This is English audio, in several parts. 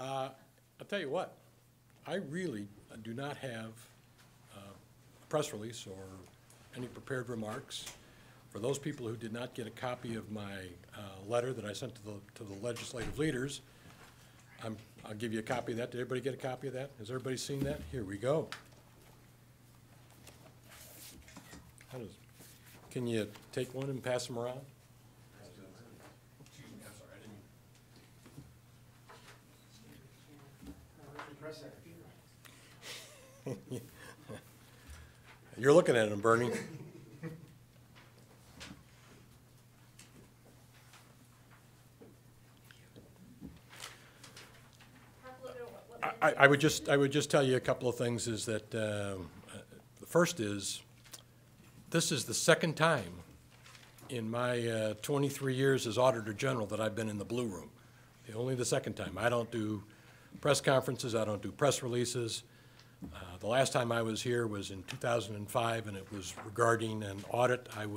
I'll tell you what, I really do not have a press release or any prepared remarks. For those people who did not get a copy of my letter that I sent to the legislative leaders, I'll give you a copy of that. Did everybody get a copy of that? Has everybody seen that? Here we go. Can you take one and pass them around? Excuse me, I'm sorry, I didn't. You're looking at them, Bernie. I would just tell you a couple of things. Is that the first is, this is the second time in my 23 years as Auditor General that I've been in the Blue Room. Only the second time. I don't do press conferences. I don't do press releases. The last time I was here was in 2005, and it was regarding an audit I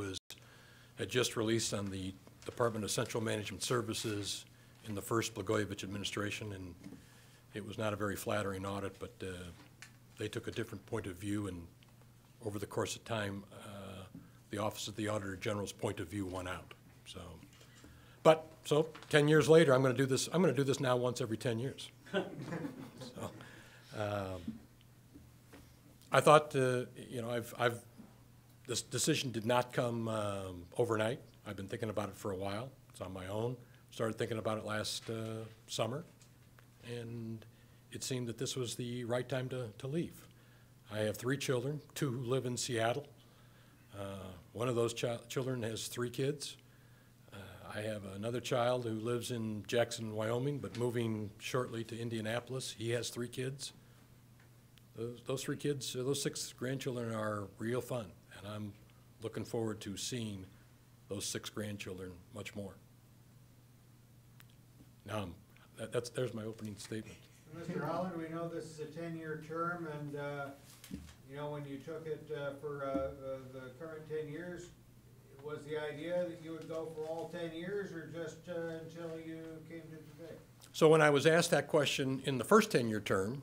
had just released on the Department of Central Management Services in the first Blagojevich administration, and it was not a very flattering audit, but they took a different point of view, and over the course of time, the Office of the Auditor General's point of view won out. So 10 years later, I'm going to do this. I'm going to do this now once every 10 years. I thought, this decision did not come overnight. I've been thinking about it for a while. It's on my own. Started thinking about it last summer, and it seemed that this was the right time to leave. I have 3 children, 2 who live in Seattle. One of those children has 3 kids. I have another child who lives in Jackson, Wyoming, but moving shortly to Indianapolis. He has 3 kids. Those 3 kids, those 6 grandchildren are real fun, and I'm looking forward to seeing those 6 grandchildren much more. Now, there's my opening statement. Mr. Holland, we know this is a 10-year term, and when you took it for the current 10 years, was the idea that you would go for all 10 years, or just until you came to today? So when I was asked that question in the first 10-year term,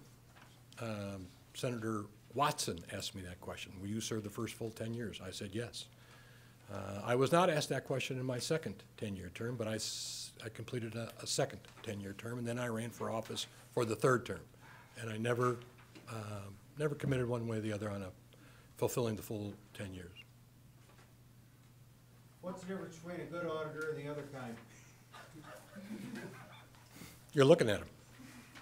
Senator Watson asked me that question. Will you serve the first full 10 years? I said yes. I was not asked that question in my second 10-year term, but I completed a second 10-year term, and then I ran for office for the 3rd term. And I never committed one way or the other on fulfilling the full 10 years. What's the difference between a good auditor and the other kind? You're looking at him.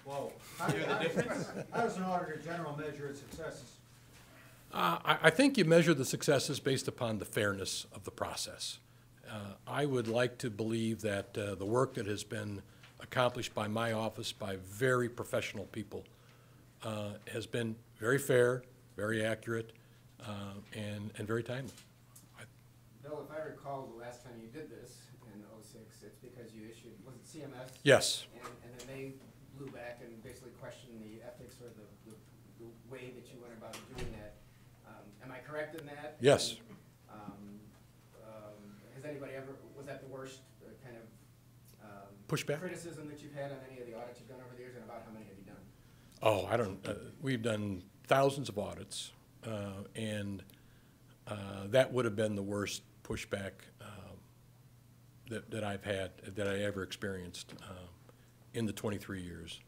Whoa. How does an Auditor General measure its successes? I think you measure the successes based upon the fairness of the process. I would like to believe that the work that has been accomplished by my office, by very professional people, has been very fair, very accurate, and very timely. Bill, if I recall, the last time you did this in '06, it's because you issued, was it CMS? Yes. And then they blew back and basically questioned the ethics or the way that you went about doing that. Am I correct in that? Yes. And, has anybody ever, was that the worst kind of pushback? Criticism that you've had on any of the audits you've done over the years, and about how many have you done? Oh, I don't, we've done thousands of audits, and that would have been the worst pushback that I've had, that I ever experienced in the 23 years.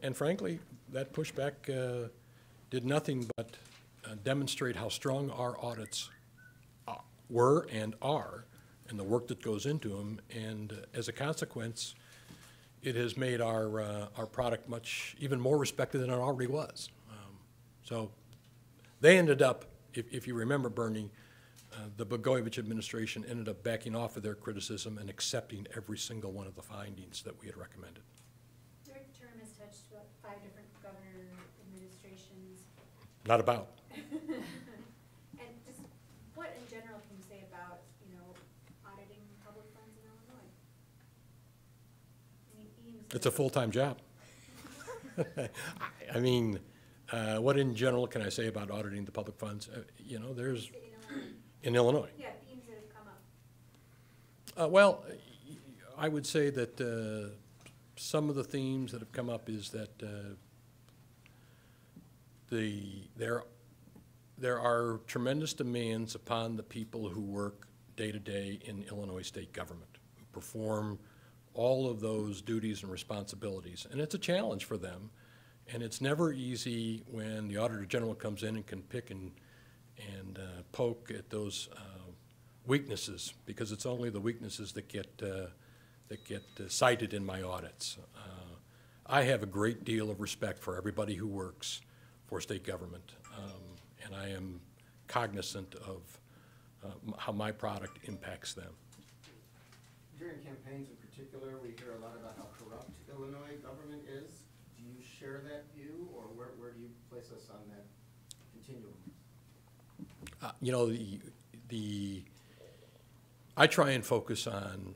And frankly, that pushback did nothing but demonstrate how strong our audits were and are, and the work that goes into them. And as a consequence, it has made our product even more respected than it already was. So they ended up, if you remember, Bernie, the Blagojevich administration ended up backing off of their criticism and accepting every single one of the findings that we had recommended. Your term has touched about 5 different governor administrations. Not about. And just what in general can you say about, auditing public funds in Illinois? It's a full-time job. I mean, what in general can I say about auditing the public funds? There's in Illinois. Yeah, themes that have come up. Well, I would say that some of the themes that have come up is that there are tremendous demands upon the people who work day-to-day in Illinois state government, who perform all of those duties and responsibilities. And it's a challenge for them. And it's never easy when the Auditor General comes in and can pick and poke at those weaknesses, because it's only the weaknesses that get cited in my audits. I have a great deal of respect for everybody who works for state government, and I am cognizant of how my product impacts them. During campaigns in particular, we hear a lot about how corrupt Illinois government is. Do you share that view, or where do you place us on that continuum? You know, I try and focus on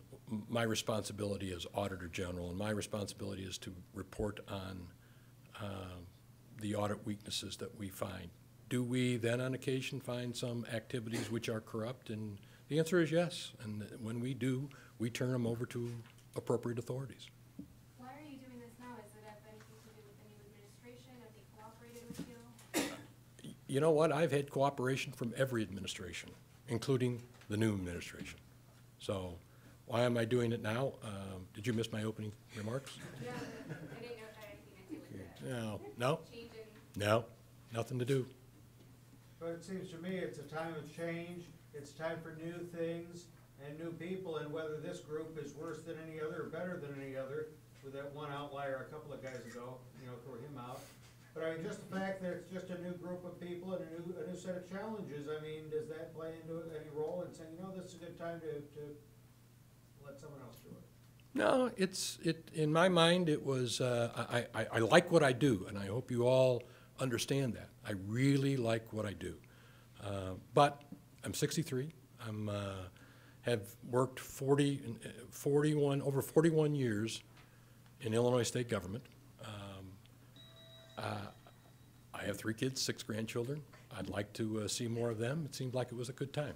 my responsibility as Auditor General, and my responsibility is to report on the audit weaknesses that we find. Do we then on occasion find some activities which are corrupt? And the answer is yes. And when we do, we turn them over to appropriate authorities. Why are you doing this now? Is it have anything to do with the new administration? Have they cooperated with you? You know what? I've had cooperation from every administration, including the new administration. So why am I doing it now? Did you miss my opening remarks? Yeah, I didn't know if that had anything to do with that. No, Change in no, nothing to do. But it seems to me it's a time of change, it's time for new things and new people, and whether this group is worse than any other or better than any other, with that one outlier a couple of guys ago, you know, throw him out. But I mean, just the fact that it's just a new group of people and a new set of challenges, I mean, does that play into any role in saying, you know, this is a good time to let someone else do it? No, in my mind, it was, I like what I do, and I hope you all understand that. I really like what I do. But I'm 63. Have worked over 41 years in Illinois state government. I have 3 kids, 6 grandchildren. I'd like to see more of them. It seemed like it was a good time.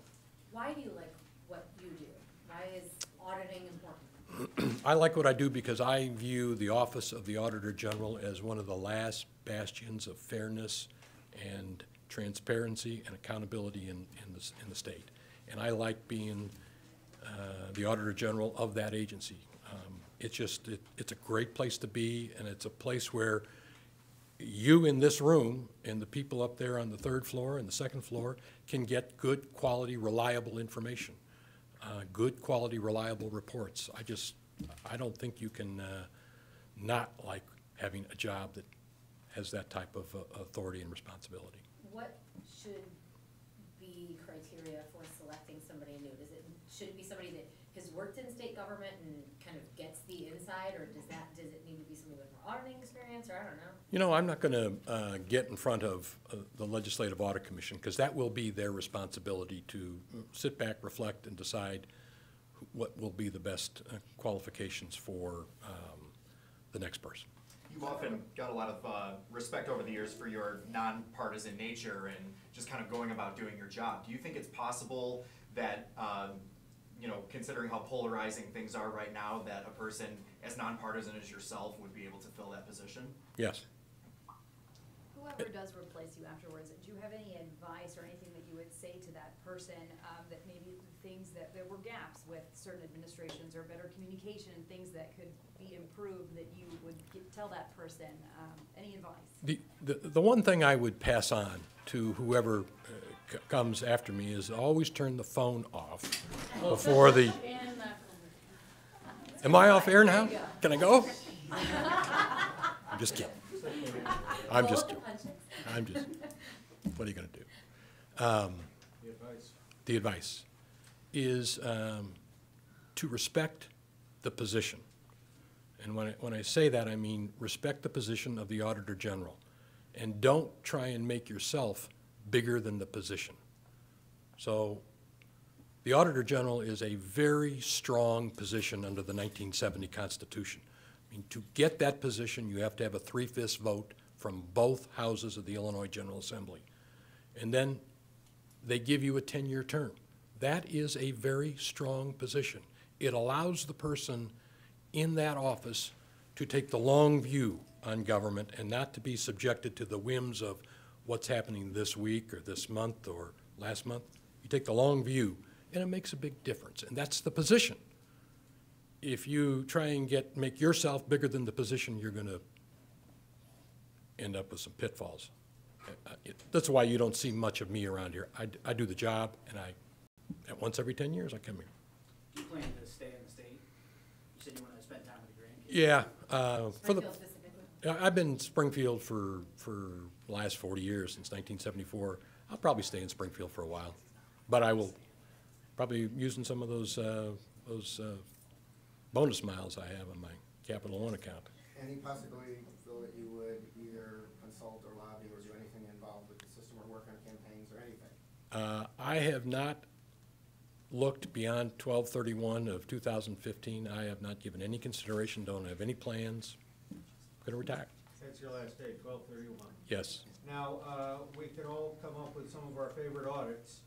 Why do you like what you do? Why is auditing important? I like what I do because I view the office of the Auditor General as one of the last bastions of fairness and transparency and accountability in the state. And I like being the Auditor General of that agency. It's a great place to be, and it's a place where you in this room and the people up there on the 3rd floor and the 2nd floor can get good quality, reliable information, good quality, reliable reports. I don't think you can not like having a job that has that type of authority and responsibility. What should be criteria for selecting somebody new? Should it be somebody that has worked in state government and kind of gets the inside, or does it need to be somebody with more auditing experience, or I don't know? You know, I'm not going to get in front of the Legislative Audit Commission, because that will be their responsibility to sit back, reflect, and decide what will be the best qualifications for the next person. You've often got a lot of respect over the years for your nonpartisan nature and just kind of going about doing your job. Do you think it's possible that, you know, considering how polarizing things are right now, that a person as nonpartisan as yourself would be able to fill that position? Yes. Whoever does replace you afterwards, do you have any advice or anything that you would say to that person that maybe things that there were gaps with certain administrations or better communication, things that could be improved that you would tell that person? Any advice? The one thing I would pass on to whoever comes after me is always turn the phone off before the... Am I off air now? Can I go? I'm just kidding. I'm just joking. What are you going to do? The advice is to respect the position. And when I say that, I mean respect the position of the Auditor General. And don't try and make yourself bigger than the position. So the Auditor General is a very strong position under the 1970 Constitution. I mean, to get that position, you have to have a 3/5 vote from both houses of the Illinois General Assembly. And then they give you a 10-year term. That is a very strong position. It allows the person in that office to take the long view on government and not to be subjected to the whims of what's happening this week or this month or last month. You take the long view, and it makes a big difference, and that's the position. If you try and make yourself bigger than the position, you're going to end up with some pitfalls. That's why you don't see much of me around here. I do the job, and once every 10 years, I come here. Do you plan to stay in the state? You said you want to spend time with your grandkids. Yeah, Springfield specifically? I've been in Springfield for the last 40 years, since 1974. I'll probably stay in Springfield for a while, but I will probably using some of those bonus miles I have on my Capital One account. Any possibility, Phil, that you would either consult or lobby or do anything involved with the system or work on campaigns or anything? I have not looked beyond 12/31 of 2015. I have not given any consideration, don't have any plans. I'm going to retire. That's your last day, 12/31. Yes. Now, we could all come up with some of our favorite audits,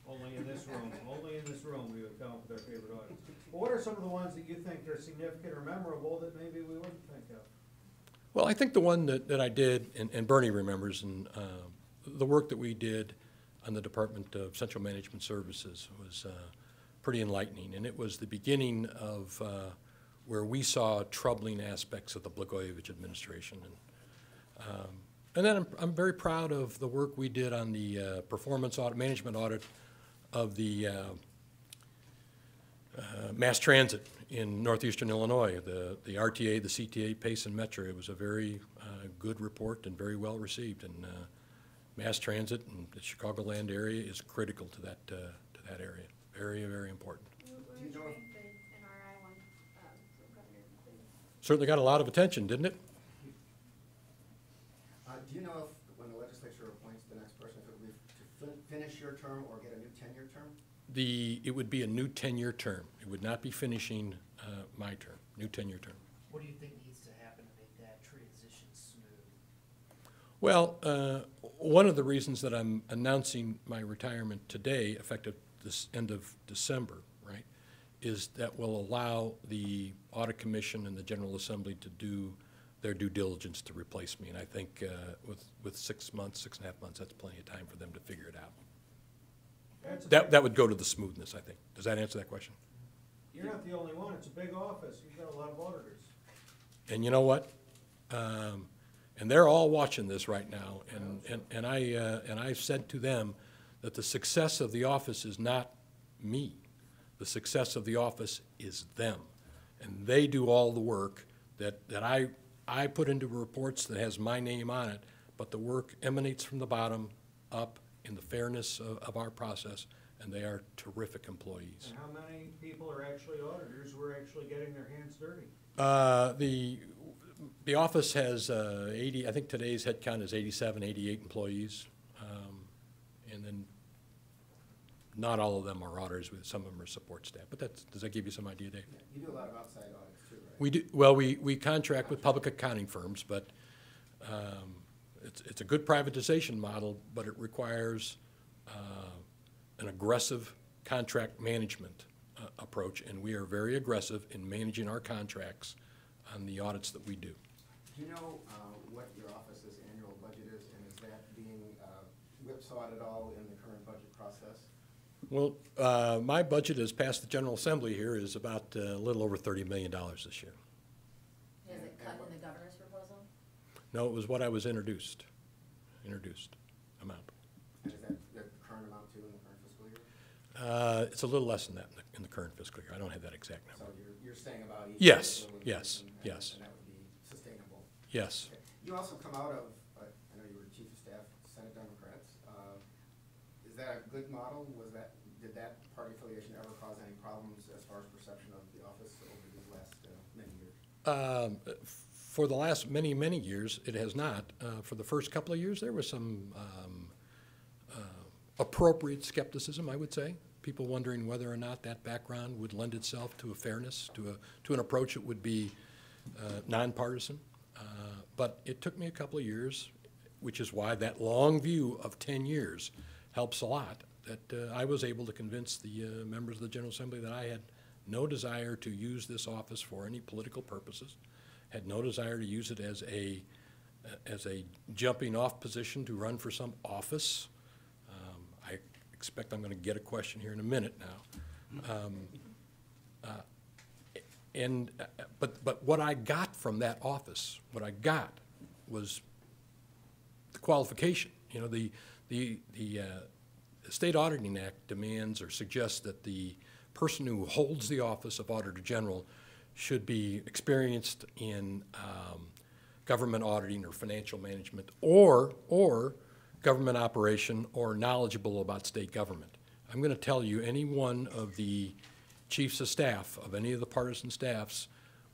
only in this room. Only in this room we would come up with our favorite audits. But what are some of the ones that you think are significant or memorable that maybe we wouldn't think of? Well, I think the one that I did, and Bernie remembers, and the work that we did on the Department of Central Management Services was pretty enlightening. And it was the beginning of where we saw troubling aspects of the Blagojevich administration. And then I'm very proud of the work we did on the performance audit, management audit of the mass transit in northeastern Illinois, the RTA, the CTA, PACE, and Metro. It was a very good report and very well received. And mass transit in the Chicagoland area is critical to that area. Very, very important. Where Do you would you know rank the NRI one from Governor Clinton? Certainly got a lot of attention, didn't it? Do you know if, when the legislature appoints the next person, if it would be to finish your term or get a new 10-year term? It would be a new 10-year term. It would not be finishing my term, new 10-year term. What do you think needs to happen to make that transition smooth? Well, one of the reasons that I'm announcing my retirement today, effective this end of December, right, is that will allow the Audit Commission and the General Assembly to do their due diligence to replace me. And I think with 6 months, 6.5 months, that's plenty of time for them to figure it out. That would go to the smoothness, I think. Does that answer that question? You're not the only one. It's a big office. You've got a lot of auditors. And you know what? And they're all watching this right now. And I've said to them that the success of the office is not me. The success of the office is them. And they do all the work that I put into reports that has my name on it, but the work emanates from the bottom up in the fairness of our process, and they are terrific employees. And how many people are actually auditors who are actually getting their hands dirty? The office has 80, I think today's head count is 87, 88 employees. And then not all of them are auditors, some of them are support staff. But does that give you some idea, Dave? You do a lot of outside audits too, right? We do, well, we contract with public accounting firms, but it's a good privatization model, but it requires an aggressive contract management approach, and we are very aggressive in managing our contracts on the audits that we do. Do you know what your office's annual budget is, and is that being whipsawed at all in the current budget process? Well, my budget as passed the General Assembly here is about a little over $30 million this year. Is it cut in the governor's proposal? No, it was what I was introduced amount. And is that the current amount too in the current fiscal year? It's a little less than that in the current fiscal year. I don't have that exact So number. you're saying about each. Yes, fiscal yes, and yes. And that would be sustainable. Yes. Okay. You also come out of, I know you were chief of staff, Senate Democrats. Is that a good model? Did that party affiliation ever cause any problems as far as perception of the office over these last many years? For the last many, many years, it has not. For the first couple of years, there was some appropriate skepticism, I would say. People wondering whether or not that background would lend itself to a fairness, to an approach that would be nonpartisan. But it took me a couple of years, which is why that long view of 10 years helps a lot, that I was able to convince the members of the General Assembly that I had no desire to use this office for any political purposes, had no desire to use it as a jumping off position to run for some office. I expect I'm going to get a question here in a minute now. But what I got from that office, what I got was the qualification. You know, the State Auditing Act demands or suggests that the person who holds the office of Auditor General should be experienced in government auditing or financial management or government operation or knowledgeable about state government. I'm going to tell you any one of the chiefs of staff of any of the partisan staffs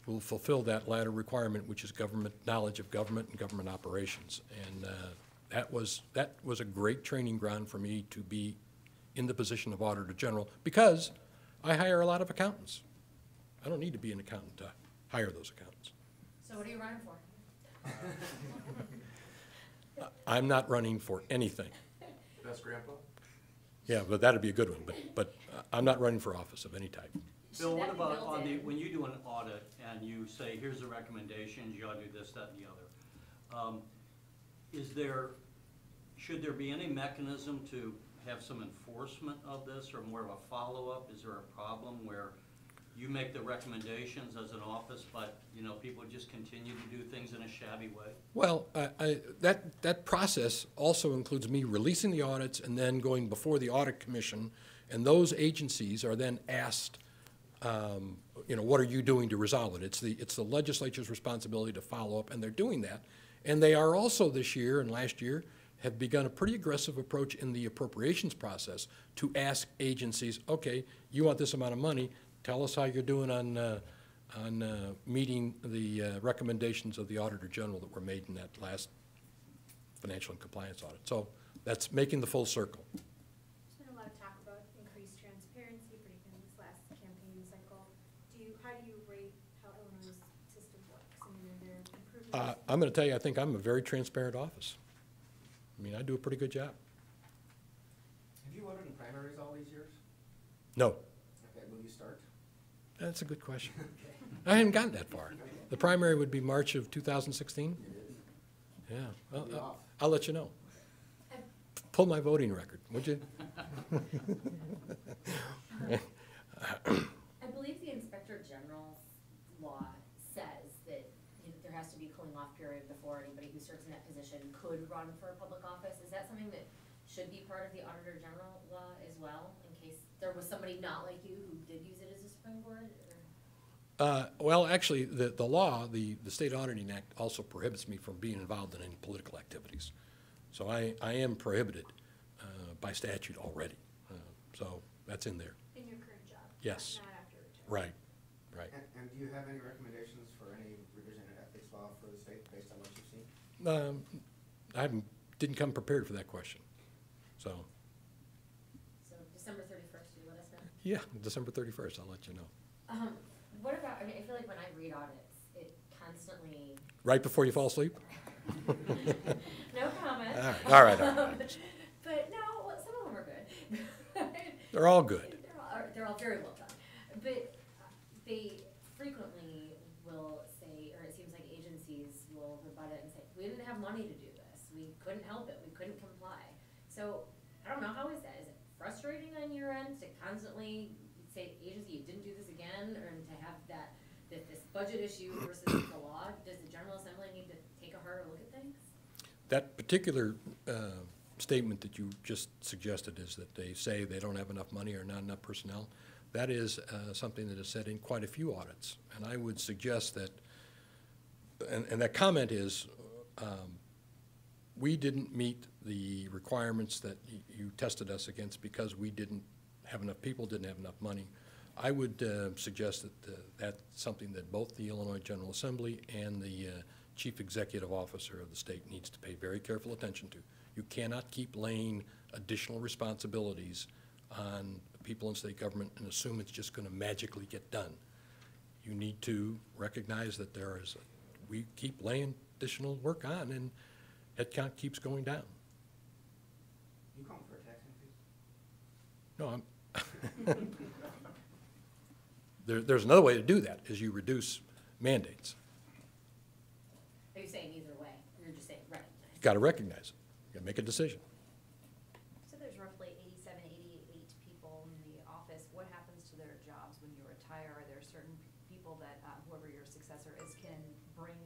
will fulfill that latter requirement, which is government knowledge of government and government operations. And that was a great training ground for me to be in the position of Auditor General, because I hire a lot of accountants. I don't need to be an accountant to hire those accountants. So what are you running for? I'm not running for anything. Best grandpa? Yeah, but that'd be a good one, but I'm not running for office of any type. Should Bill, what that be about built on the, in? when you do an audit and you say, here's the recommendations, you ought to do this, that, and the other. Should there be any mechanism to have some enforcement of this, or more of a follow-up? Is there a problem where you make the recommendations as an office, but, you know, people just continue to do things in a shabby way? Well, that process also includes me releasing the audits and then going before the audit commission, and those agencies are then asked, you know, what are you doing to resolve it? It's the legislature's responsibility to follow up, and they're doing that. And they are also this year and last year have begun a pretty aggressive approach in the appropriations process to ask agencies, okay, you want this amount of money, tell us how you're doing on meeting the recommendations of the Auditor General that were made in that last financial and compliance audit. So that's making the full circle. There's been a lot of talk about increased transparency, particularly in this last campaign cycle. How do you rate how Illinois' system works? I mean, are there improvements? I'm going to tell you, I think I'm a very transparent office. I mean, I do a pretty good job. Have you voted in primaries all these years? No, Okay, will you start? that's a good question. I haven't gotten that far. The primary would be March of 2016? It is. Yeah, I'll be off. I'll let you know. Pull my voting record, would you? I believe the Inspector General's law says that, you know, there has to be a cooling off period before anybody who starts in that position could run for a public office. Is that something that should be part of the Auditor General law as well, in case there was somebody not like you who did use it as a springboard? Well, actually, the law, the State Auditing Act also prohibits me from being involved in any political activities. So I am prohibited by statute already. So that's in there. In your current job? Yes. Not after retirement? Right. And do you have any recommendations for any revision in ethics law for the state based on what you've seen? Didn't come prepared for that question. So, So December 31st, you let us know? yeah, December 31st, I'll let you know. What about, I mean, I feel like when I read audits, it constantly. Right before you fall asleep? No comment. All right. But no, well, some of them are good. They're all good. They're all very well done. But they frequently will say, or it seems like agencies will rebut it and say, we didn't have money to do this. We couldn't help it. We couldn't comply. So I don't know, how is that? Is it frustrating on your end to constantly say, agency, you didn't do this again, or to have this budget issue versus the law? Does the General Assembly need to take a harder look at things? That particular statement that you just suggested is that they say they don't have enough money or not enough personnel. That is something that is said in quite a few audits. And I would suggest that, and that comment is, we didn't meet the requirements that you tested us against because we didn't have enough people, didn't have enough money. I would suggest that that's something that both the Illinois General Assembly and the Chief Executive Officer of the state needs to pay very careful attention to. You cannot keep laying additional responsibilities on people in state government and assume it's just going to magically get done. You need to recognize that we keep laying additional work on, and headcount keeps going down. You calling for a tax increase? No, there's another way to do that, is you reduce mandates. You're just saying recognize. You gotta recognize it, you gotta make a decision. So there's roughly 87, 88 people in the office. What happens to their jobs when you retire? Are there certain people that whoever your successor is can bring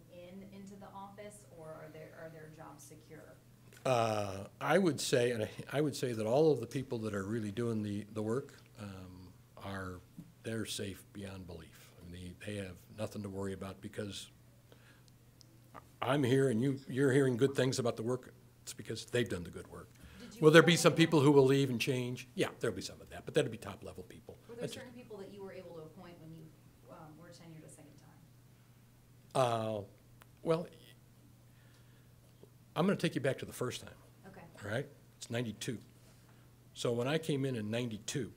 into the office, or are their jobs secure? I would say, that all of the people that are really doing the work they're safe beyond belief. I mean, they have nothing to worry about, because I'm here and you're hearing good things about the work. It's because they've done the good work. Will there be some people who will leave and change? Yeah, there'll be some of that, but that'll be top level people. Were there That's- certain people that you were able to appoint when you were tenured a second time? Well, I'm gonna take you back to the first time. Okay. All right? It's 92. So when I came in 92,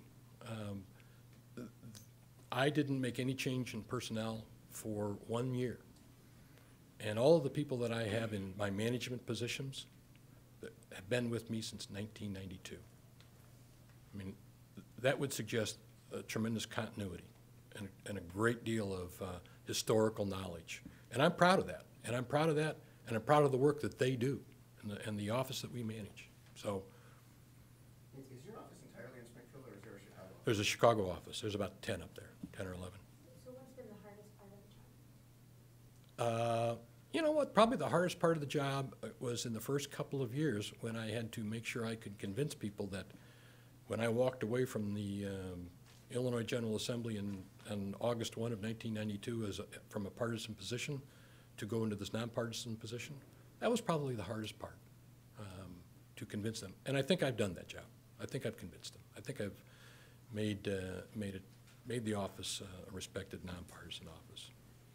I didn't make any change in personnel for 1 year. And all of the people that I have in my management positions that have been with me since 1992. I mean, that would suggest a tremendous continuity and a great deal of historical knowledge. And I'm proud of that. And I'm proud of that, and I'm proud of the work that they do and the office that we manage. So Is your office entirely in Springfield, or is there a Chicago office? there's a Chicago office. There's about 10 up there, 10 or 11. So what's been the hardest part of the job? You know what? Probably the hardest part of the job was in the first couple of years, when I had to make sure I could convince people that when I walked away from the Illinois General Assembly on August 1 of 1992 from a partisan position to go into this nonpartisan position, that was probably the hardest part, to convince them. And I think I've done that job. I think I've convinced them. I think I've made the office a respected nonpartisan office.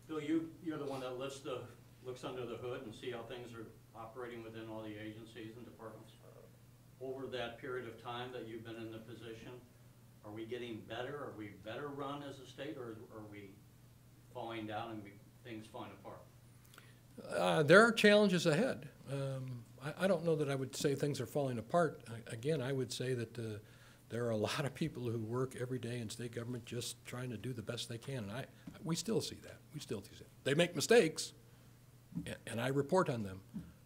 Bill, you're the one that looks under the hood and see how things are operating within all the agencies and departments. Over that period of time that you've been in the position, are we getting better? Are we better run as a state, or are we falling down and things falling apart? There are challenges ahead. I don't know that I would say things are falling apart. Again, I would say that there are a lot of people who work every day in state government just trying to do the best they can, and we still see that. We still see that. They make mistakes, and I report on them,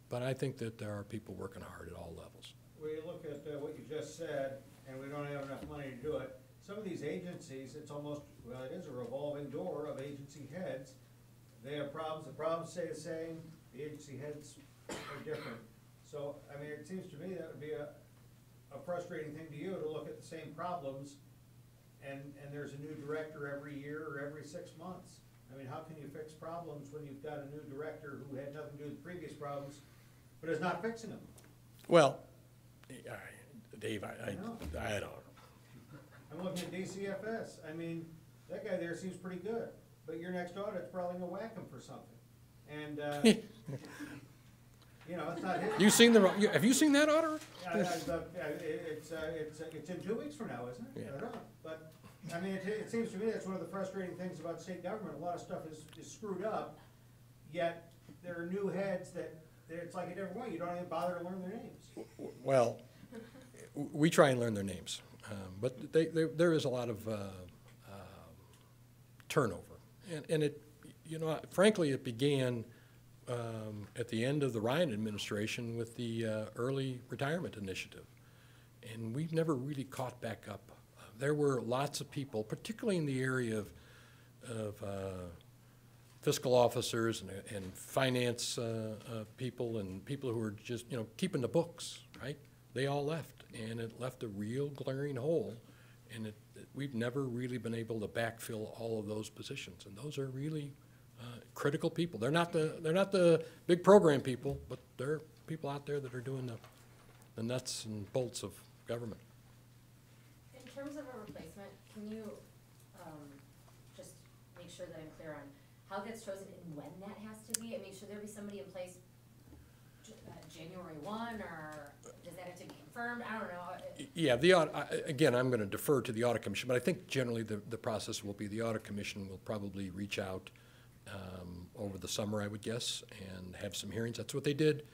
but I think that there are people working hard at all levels. We look at what you just said, and we don't have enough money to do it. Some of these agencies, it's almost, well, it is a revolving door of agency heads. They have problems, the problems stay the same, the agency heads are different. So, I mean, it seems to me that would be a frustrating thing to you, to look at the same problems, and there's a new director every year or every 6 months. I mean, how can you fix problems when you've got a new director who had nothing to do with the previous problems, but is not fixing them? Well, Dave, I know. don't know. I'm looking at DCFS, I mean, that guy there seems pretty good, but your next audit's probably gonna whack him for something. And, you know, it's not his. Have you seen that auditor? It's in 2 weeks from now, isn't it? Yeah. I don't know. But, I mean, it seems to me that's one of the frustrating things about state government. A lot of stuff is screwed up, yet there are new heads that, it's like a different way. You don't even bother to learn their names. Well, we try and learn their names, but there is a lot of turnover. And it, you know, frankly, it began at the end of the Ryan administration with the early retirement initiative. And we've never really caught back up. There were lots of people, particularly in the area of fiscal officers and finance people and people who were just, you know, keeping the books, right? They all left, and it left a real glaring hole. And we've never really been able to backfill all of those positions. And those are really critical people. They're not the big program people, but there are people out there that are doing the nuts and bolts of government. In terms of a replacement, can you just make sure that I'm clear on how it gets chosen and when that has to be? I mean, should there be somebody in place January 1, or does that have to be confirmed? I don't know. Yeah, again, I'm going to defer to the Audit Commission, but I think generally the process will be the Audit Commission will probably reach out over the summer, I would guess, and have some hearings. That's what they did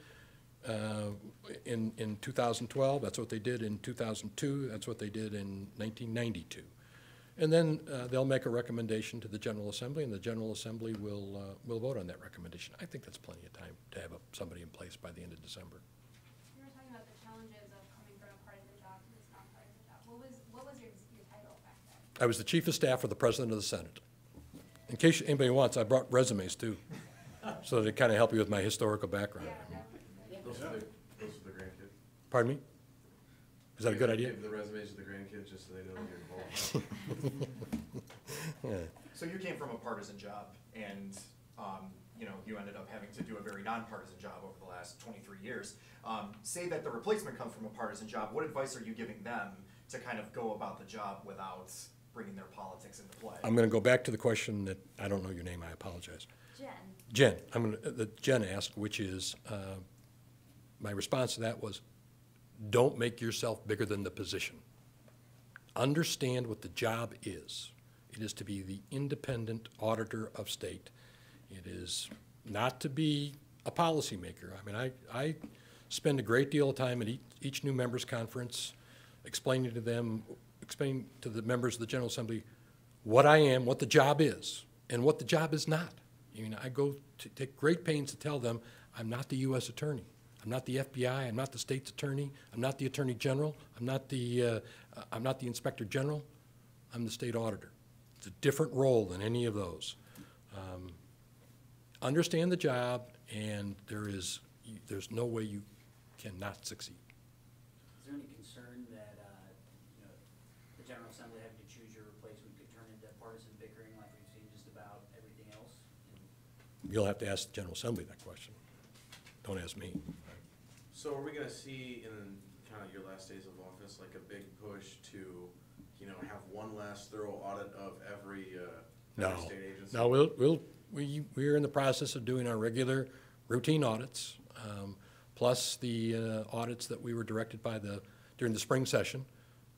in 2012. That's what they did in 2002. That's what they did in 1992. And then they'll make a recommendation to the General Assembly, and the General Assembly will vote on that recommendation. I think that's plenty of time to have somebody in place by the end of December. You were talking about the challenges of coming from a partisan job to this nonpartisan job. What was your title back then? I was the Chief of Staff for the President of the Senate. In case anybody wants, I brought resumes too, so to kind of help you with my historical background. Those are the grandkids. Pardon me? Is that a good idea? Give the resumes to the grandkids just so they know that you're involved. Yeah. So you came from a partisan job, and you ended up having to do a very nonpartisan job over the last 23 years. Say that the replacement comes from a partisan job. What advice are you giving them to kind of go about the job without bringing their politics into play? I'm going to go back to the question that, I don't know your name, I apologize. Jen. Jen, that Jen asked, which is, my response to that was, don't make yourself bigger than the position. Understand what the job is. It is to be the independent auditor of state. It is not to be a policymaker. I mean, I spend a great deal of time at each new members conference explaining to the members of the General Assembly what I am, what the job is, and what the job is not. I mean, I go to take great pains to tell them I'm not the U.S. Attorney. I'm not the FBI. I'm not the state's attorney. I'm not the Attorney General. I'm not the Inspector General. I'm the state auditor. It's a different role than any of those. Understand the job, and there's no way you cannot succeed. Is there any concern that, the General Assembly having to choose your replacement could turn into partisan bickering like we've seen just about everything else? You'll have to ask the General Assembly that question. Don't ask me. So are we gonna see in kind of your last days of office, like a big push to, have one last thorough audit of every state agency? No, we're in the process of doing our regular routine audits, plus the audits that we were directed by during the spring session.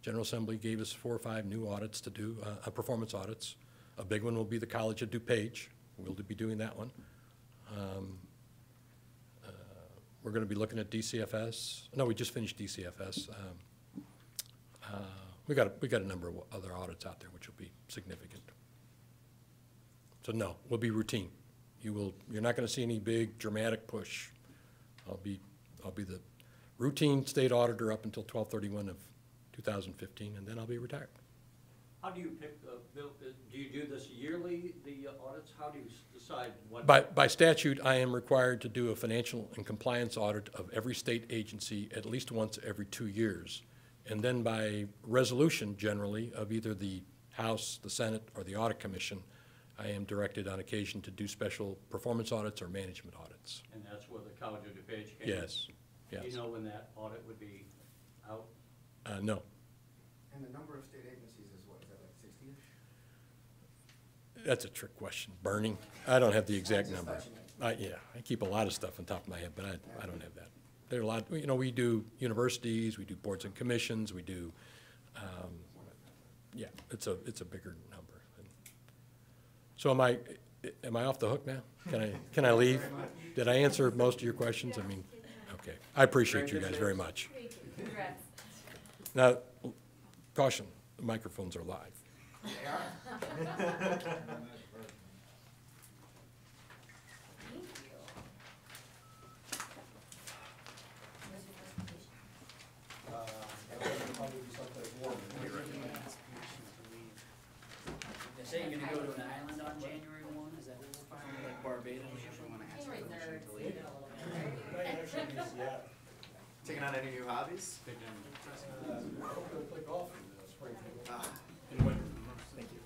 General Assembly gave us 4 or 5 new audits to do, performance audits. A big one will be the College of DuPage. We'll be doing that one. We're going to be looking at DCFS. No, we just finished DCFS. We got a number of other audits out there which will be significant. So no, we'll be routine. You're not going to see any big dramatic push. I'll be the routine state auditor up until 12/31 of 2015, and then I'll be retired. How do you pick, Bill, do you do this yearly, the audits? How do you decide what? By statute, I am required to do a financial and compliance audit of every state agency at least once every 2 years. And then by resolution, generally, of either the House, the Senate, or the Audit Commission, I am directed on occasion to do special performance audits or management audits. And that's where the College of DuPage came? Yes, Do yes. you know when that audit would be out? No. And the number of state agencies is what, is that like 60-ish? That's a trick question. Burning? I don't have the exact Just number. touching it. Yeah, I keep a lot of stuff on top of my head, but I don't have that. There are a lot, we do universities, we do boards and commissions, we do, yeah, it's a bigger number. So am I off the hook now? Can I leave? Did I answer most of your questions? I mean, okay. I appreciate you guys very much. Congrats. Now, caution, the microphones are live. They are? Thank you. Where's your presentation? They're saying you're gonna go to an island on January 1, is that like Barbados? January 3rd, so you know a little bit, right? Taking on any new hobbies? Play golf in the spring. In winter. Thank you.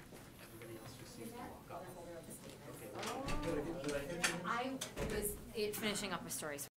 I was finishing up a story.